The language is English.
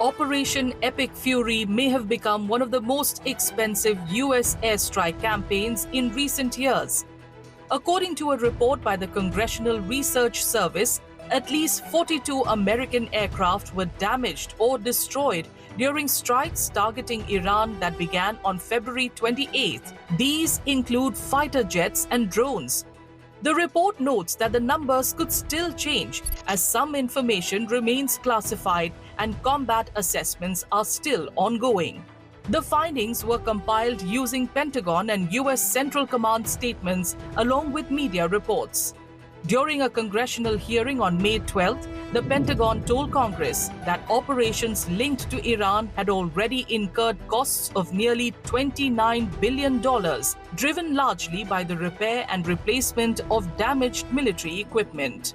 Operation Epic Fury may have become one of the most expensive U.S. airstrike campaigns in recent years. According to a report by the Congressional Research Service, at least 42 American aircraft were damaged or destroyed during strikes targeting Iran that began on February 28th. These include fighter jets and drones. The report notes that the numbers could still change as some information remains classified and combat assessments are still ongoing. The findings were compiled using Pentagon and U.S. Central Command statements along with media reports. During a congressional hearing on May 12th, the Pentagon told Congress that operations linked to Iran had already incurred costs of nearly $29 billion, driven largely by the repair and replacement of damaged military equipment.